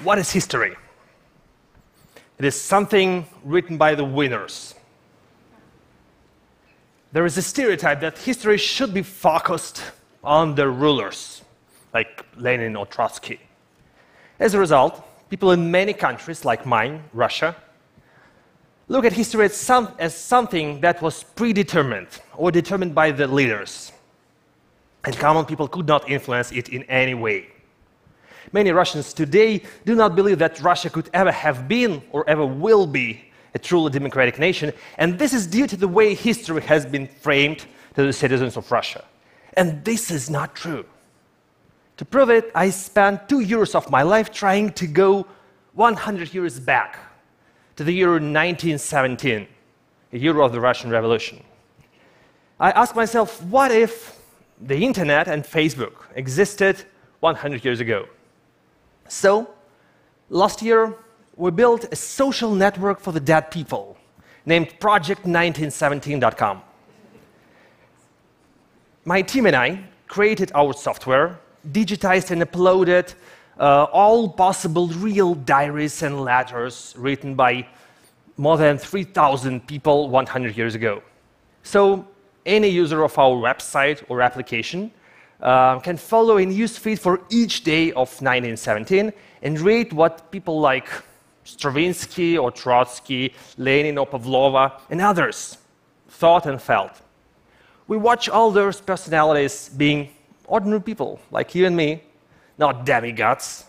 what is history? It is something written by the winners. There is a stereotype that history should be focused on the rulers, like Lenin or Trotsky. As a result, people in many countries, like mine, Russia, look at history as something that was predetermined or determined by the leaders, and common people could not influence it in any way. Many Russians today do not believe that Russia could ever have been or ever will be a truly democratic nation, and this is due to the way history has been framed to the citizens of Russia. And this is not true. To prove it, I spent 2 years of my life trying to go 100 years back to the year 1917, a year of the Russian Revolution. I asked myself, what if the internet and Facebook existed 100 years ago? So, last year, we built a social network for the dead people named Project1917.com. My team and I created our software, digitized and uploaded all possible real diaries and letters written by more than 3,000 people 100 years ago. So any user of our website or application can follow a newsfeed for each day of 1917 and read what people like Stravinsky or Trotsky, Lenin or Pavlova, and others thought and felt. We watch all those personalities being ordinary people like you and me, not demigods.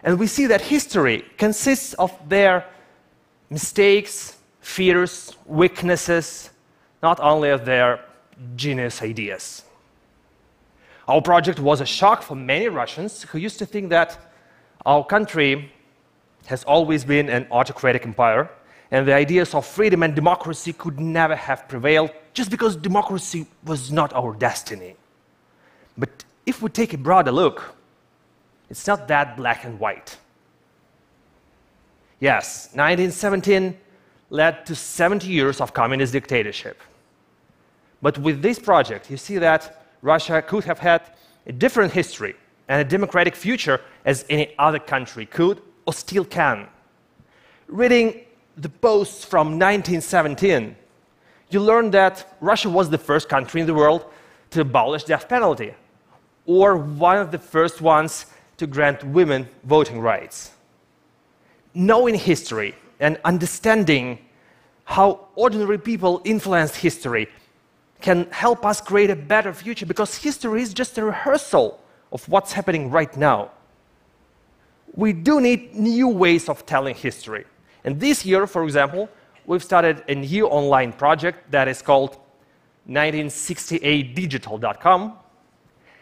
And we see that history consists of their mistakes, fears, weaknesses, not only of their genius ideas. Our project was a shock for many Russians who used to think that our country has always been an autocratic empire, and the ideas of freedom and democracy could never have prevailed just because democracy was not our destiny. But if we take a broader look, it's not that black and white. Yes, 1917 led to 70 years of communist dictatorship. But with this project, you see that Russia could have had a different history and a democratic future as any other country could or still can. Reading the posts from 1917, you learn that Russia was the first country in the world to abolish death penalty, or one of the first ones to grant women voting rights. Knowing history and understanding how ordinary people influenced history can help us create a better future, because history is just a rehearsal of what's happening right now. We do need new ways of telling history. And this year, for example, we've started a new online project that is called 1968digital.com.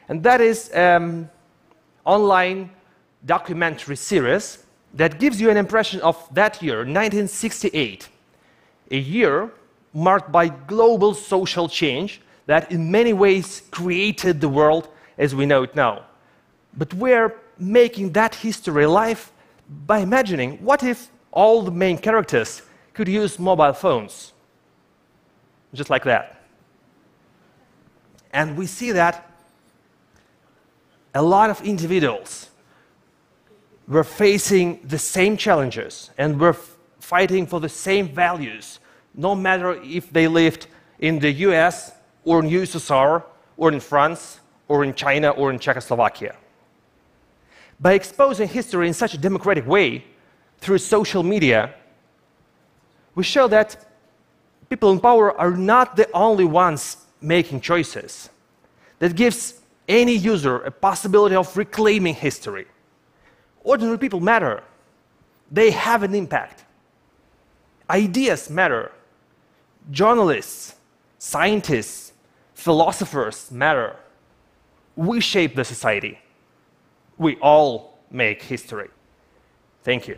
And that is an online documentary series that gives you an impression of that year, 1968, a year marked by global social change that in many ways created the world as we know it now. But we're making that history alive by imagining, what if all the main characters could use mobile phones? Just like that. And we see that a lot of individuals were facing the same challenges and were fighting for the same values, no matter if they lived in the US or in USSR or in France or in China or in Czechoslovakia. By exposing history in such a democratic way through social media, we show that people in power are not the only ones making choices. That gives any user a possibility of reclaiming history. Ordinary people matter. They have an impact. Ideas matter. Journalists, scientists, philosophers matter. We shape the society. We all make history. Thank you.